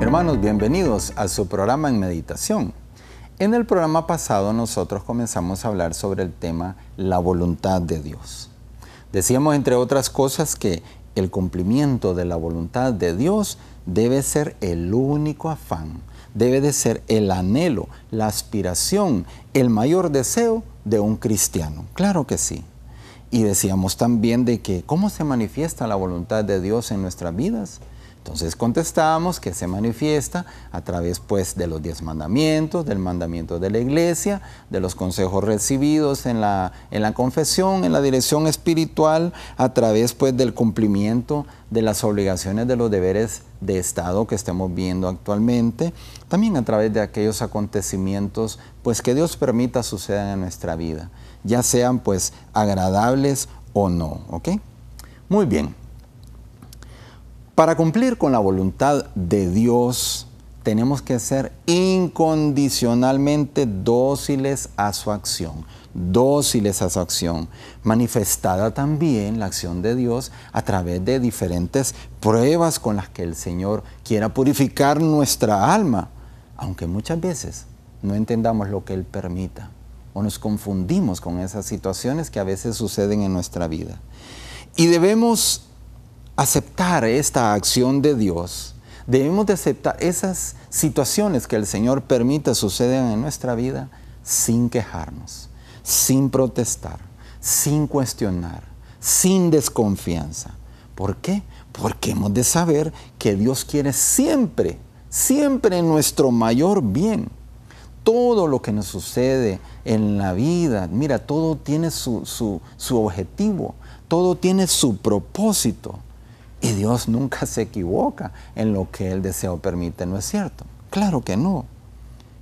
Hermanos, bienvenidos a su programa en meditación. En el programa pasado nosotros comenzamos a hablar sobre el tema la voluntad de Dios. Decíamos, entre otras cosas, que el cumplimiento de la voluntad de Dios debe ser el único afán, debe de ser el anhelo, la aspiración, el mayor deseo de un cristiano. Claro que sí. Y decíamos también de que ¿cómo se manifiesta la voluntad de Dios en nuestras vidas? Entonces contestábamos que se manifiesta a través de los 10 mandamientos, del mandamiento de la iglesia, de los consejos recibidos en la confesión, en la dirección espiritual, a través del cumplimiento de las obligaciones de los deberes de Estado que estemos viendo actualmente, también a través de aquellos acontecimientos que Dios permita sucedan en nuestra vida, ya sean agradables o no, ¿ok? Muy bien. Para cumplir con la voluntad de Dios, tenemos que ser incondicionalmente dóciles a su acción, manifestada también la acción de Dios a través de diferentes pruebas con las que el Señor quiera purificar nuestra alma, aunque muchas veces no entendamos lo que Él permita o nos confundimos con esas situaciones que a veces suceden en nuestra vida. Y debemos aceptar esta acción de Dios, debemos de aceptar esas situaciones que el Señor permite sucedan en nuestra vida sin quejarnos, sin protestar, sin cuestionar, sin desconfianza. ¿Por qué? Porque hemos de saber que Dios quiere siempre, siempre nuestro mayor bien. Todo lo que nos sucede en la vida, mira, todo tiene su objetivo, todo tiene su propósito. Y Dios nunca se equivoca en lo que Él desea o permite, ¿no es cierto? Claro que no.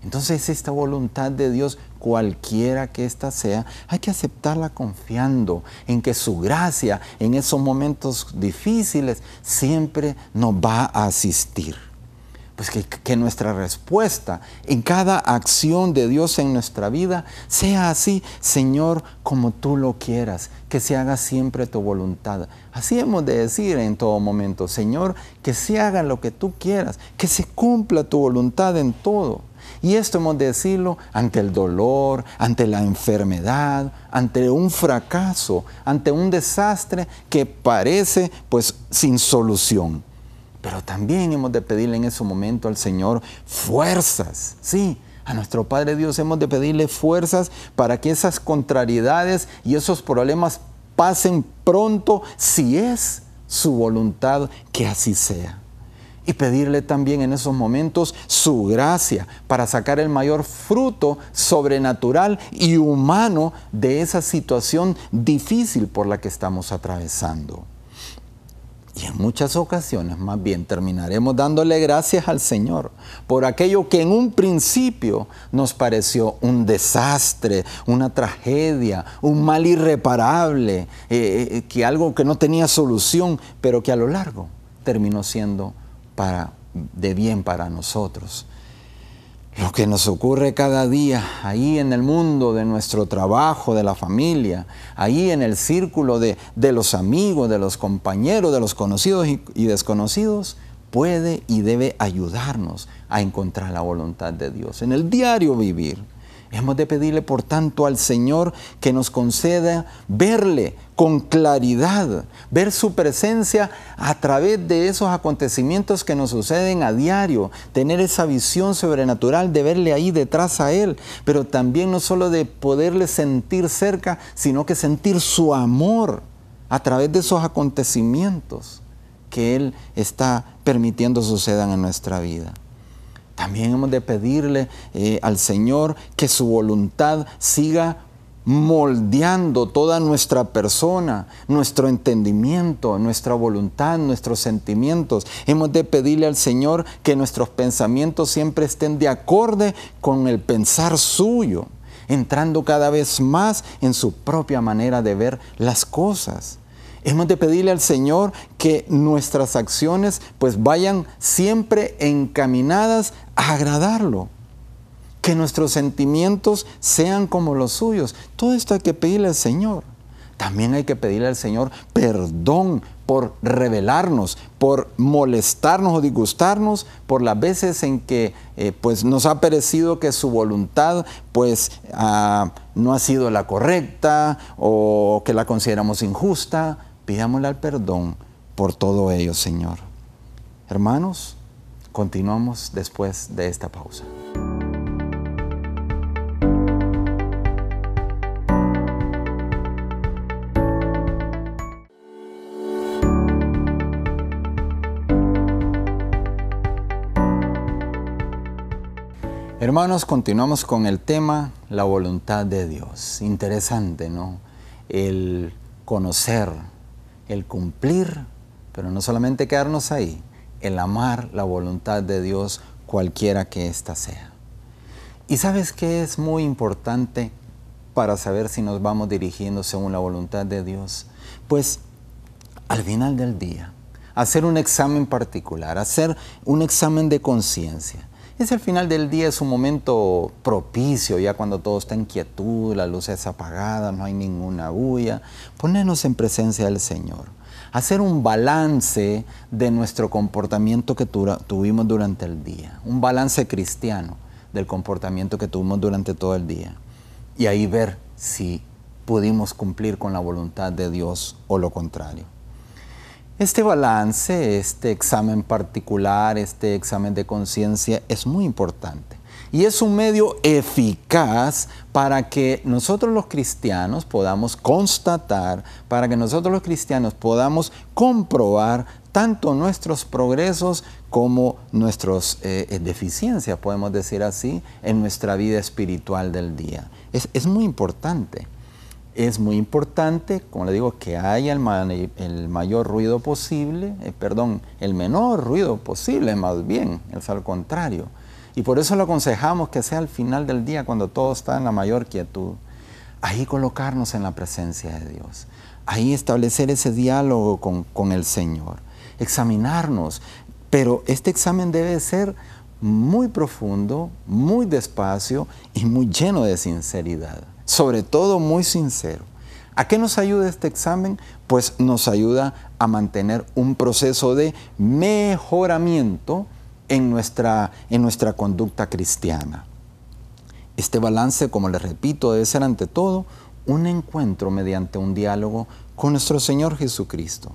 Entonces esta voluntad de Dios, cualquiera que ésta sea, hay que aceptarla confiando en que su gracia en esos momentos difíciles siempre nos va a asistir. Pues que nuestra respuesta en cada acción de Dios en nuestra vida sea así: Señor, como tú lo quieras, que se haga siempre tu voluntad. Así hemos de decir en todo momento: Señor, que se haga lo que tú quieras, que se cumpla tu voluntad en todo. Y esto hemos de decirlo ante el dolor, ante la enfermedad, ante un fracaso, ante un desastre que parece sin solución. Pero también hemos de pedirle en ese momento al Señor fuerzas, sí, a nuestro Padre Dios hemos de pedirle fuerzas para que esas contrariedades y esos problemas pasen pronto, si es su voluntad que así sea. Y pedirle también en esos momentos su gracia para sacar el mayor fruto sobrenatural y humano de esa situación difícil por la que estamos atravesando. Y en muchas ocasiones, más bien, terminaremos dándole gracias al Señor por aquello que en un principio nos pareció un desastre, una tragedia, un mal irreparable, que algo que no tenía solución, pero que a lo largo terminó siendo de bien para nosotros. Lo que nos ocurre cada día ahí en el mundo de nuestro trabajo, de la familia, ahí en el círculo de los amigos, de los compañeros, de los conocidos y desconocidos, puede y debe ayudarnos a encontrar la voluntad de Dios en el diario vivir. Hemos de pedirle, por tanto, al Señor que nos conceda verle con claridad, ver su presencia a través de esos acontecimientos que nos suceden a diario, tener esa visión sobrenatural de verle ahí detrás a Él, pero también no solo de poderle sentir cerca, sino que sentir su amor a través de esos acontecimientos que Él está permitiendo sucedan en nuestra vida. También hemos de pedirle al Señor que su voluntad siga moldeando toda nuestra persona, nuestro entendimiento, nuestra voluntad, nuestros sentimientos. Hemos de pedirle al Señor que nuestros pensamientos siempre estén de acorde con el pensar suyo, entrando cada vez más en su propia manera de ver las cosas. Hemos de pedirle al Señor que nuestras acciones vayan siempre encaminadas a agradarlo. Que nuestros sentimientos sean como los suyos. Todo esto hay que pedirle al Señor. También hay que pedirle al Señor perdón por rebelarnos, por molestarnos o disgustarnos, por las veces en que pues nos ha parecido que su voluntad pues no ha sido la correcta o que la consideramos injusta. Pidámosle al perdón por todo ello, Señor. Hermanos, continuamos después de esta pausa. Hermanos, continuamos con el tema la voluntad de Dios. Interesante, ¿no? El conocer, el cumplir, pero no solamente quedarnos ahí, el amar la voluntad de Dios cualquiera que ésta sea. ¿Y sabes qué es muy importante para saber si nos vamos dirigiendo según la voluntad de Dios? Pues al final del día, hacer un examen particular, hacer un examen de conciencia. Es el final del día, es un momento propicio, ya cuando todo está en quietud, la luz es apagada, no hay ninguna bulla. Ponernos en presencia del Señor. Hacer un balance de nuestro comportamiento que tuvimos durante el día. Un balance cristiano del comportamiento que tuvimos durante todo el día. Y ahí ver si pudimos cumplir con la voluntad de Dios o lo contrario. Este balance, este examen particular, este examen de conciencia es muy importante y es un medio eficaz para que nosotros los cristianos podamos constatar, para que nosotros los cristianos podamos comprobar tanto nuestros progresos como nuestras deficiencias, podemos decir así, en nuestra vida espiritual del día. Es muy importante. Es muy importante, como le digo, que haya el mayor ruido posible, el menor ruido posible, más bien, es al contrario. Y por eso le aconsejamos que sea al final del día, cuando todo está en la mayor quietud. Ahí colocarnos en la presencia de Dios. Ahí establecer ese diálogo con el Señor. Examinarnos. Pero este examen debe ser muy profundo, muy despacio y muy lleno de sinceridad. Sobre todo muy sincero. ¿A qué nos ayuda este examen? Pues nos ayuda a mantener un proceso de mejoramiento en nuestra conducta cristiana. Este balance, como les repito, debe ser ante todo un encuentro mediante un diálogo con nuestro Señor Jesucristo.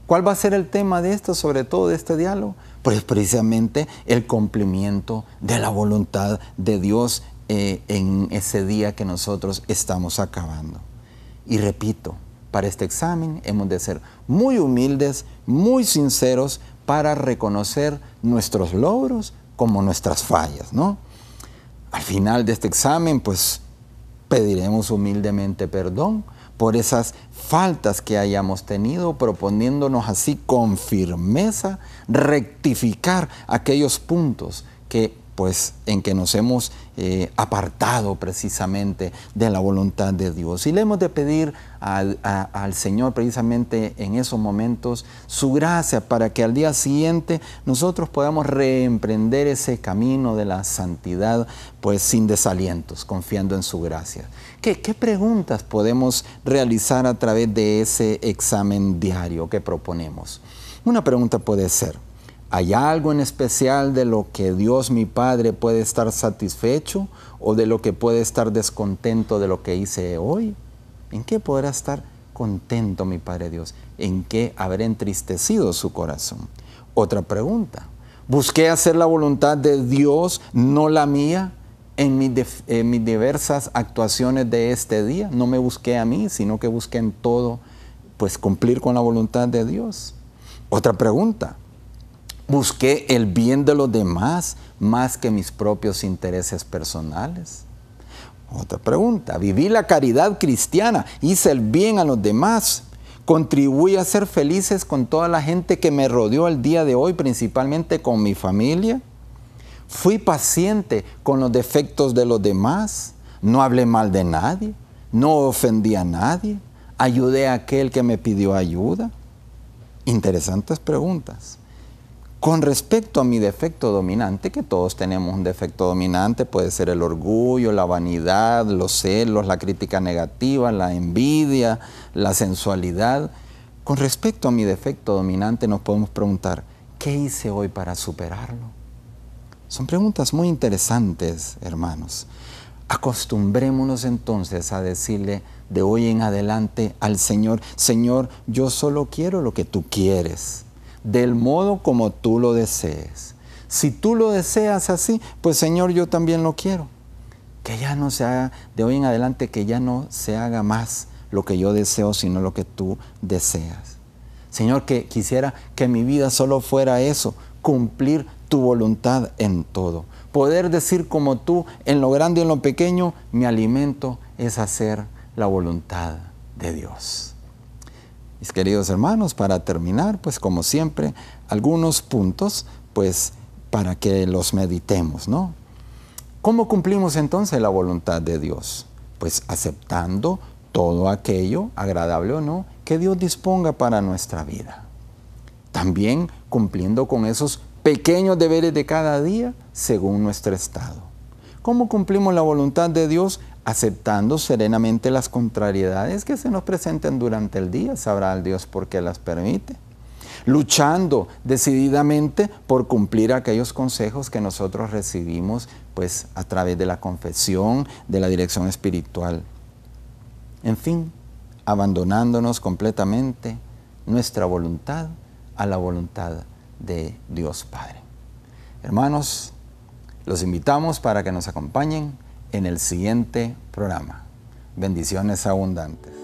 ¿Cuál va a ser el tema de esto, sobre todo de este diálogo? Pues precisamente el cumplimiento de la voluntad de Dios en ese día que nosotros estamos acabando. Y repito, para este examen hemos de ser muy humildes, muy sinceros para reconocer nuestros logros como nuestras fallas, ¿no? Al final de este examen, pues pediremos humildemente perdón por esas faltas que hayamos tenido, proponiéndonos así con firmeza rectificar aquellos puntos en que nos hemos apartado precisamente de la voluntad de Dios. Y le hemos de pedir al Señor precisamente en esos momentos su gracia para que al día siguiente nosotros podamos reemprender ese camino de la santidad pues sin desalientos, confiando en su gracia. ¿Qué preguntas podemos realizar a través de ese examen diario que proponemos? Una pregunta puede ser: ¿hay algo en especial de lo que Dios mi Padre puede estar satisfecho o de lo que puede estar descontento de lo que hice hoy? ¿En qué podrá estar contento mi Padre Dios? ¿En qué habré entristecido su corazón? Otra pregunta: ¿busqué hacer la voluntad de Dios, no la mía, en mis diversas actuaciones de este día? No me busqué a mí, sino que busqué en todo, pues cumplir con la voluntad de Dios. Otra pregunta: ¿busqué el bien de los demás más que mis propios intereses personales? Otra pregunta: ¿viví la caridad cristiana? ¿Hice el bien a los demás? ¿Contribuí a ser felices con toda la gente que me rodeó el día de hoy, principalmente con mi familia? ¿Fui paciente con los defectos de los demás? ¿No hablé mal de nadie? ¿No ofendí a nadie? ¿Ayudé a aquel que me pidió ayuda? Interesantes preguntas. Con respecto a mi defecto dominante, que todos tenemos un defecto dominante, puede ser el orgullo, la vanidad, los celos, la crítica negativa, la envidia, la sensualidad. Con respecto a mi defecto dominante nos podemos preguntar, ¿qué hice hoy para superarlo? Son preguntas muy interesantes, hermanos. Acostumbrémonos entonces a decirle de hoy en adelante al Señor, Señor, yo solo quiero lo que tú quieres, del modo como tú lo desees. Si tú lo deseas así, pues Señor, yo también lo quiero. Que ya no se haga, de hoy en adelante, que ya no se haga más lo que yo deseo, sino lo que tú deseas. Señor, que quisiera que mi vida solo fuera eso, cumplir tu voluntad en todo. Poder decir como tú, en lo grande y en lo pequeño, mi alimento es hacer la voluntad de Dios. Mis queridos hermanos, para terminar, pues como siempre, algunos puntos, pues para que los meditemos, ¿no? ¿Cómo cumplimos entonces la voluntad de Dios? Pues aceptando todo aquello, agradable o no, que Dios disponga para nuestra vida. También cumpliendo con esos pequeños deberes de cada día según nuestro estado. ¿Cómo cumplimos la voluntad de Dios? Aceptando serenamente las contrariedades que se nos presenten durante el día, sabrá el Dios por qué las permite. Luchando decididamente por cumplir aquellos consejos que nosotros recibimos pues a través de la confesión, de la dirección espiritual. En fin, abandonándonos completamente nuestra voluntad a la voluntad de Dios Padre. Hermanos, los invitamos para que nos acompañen en el siguiente programa. Bendiciones abundantes.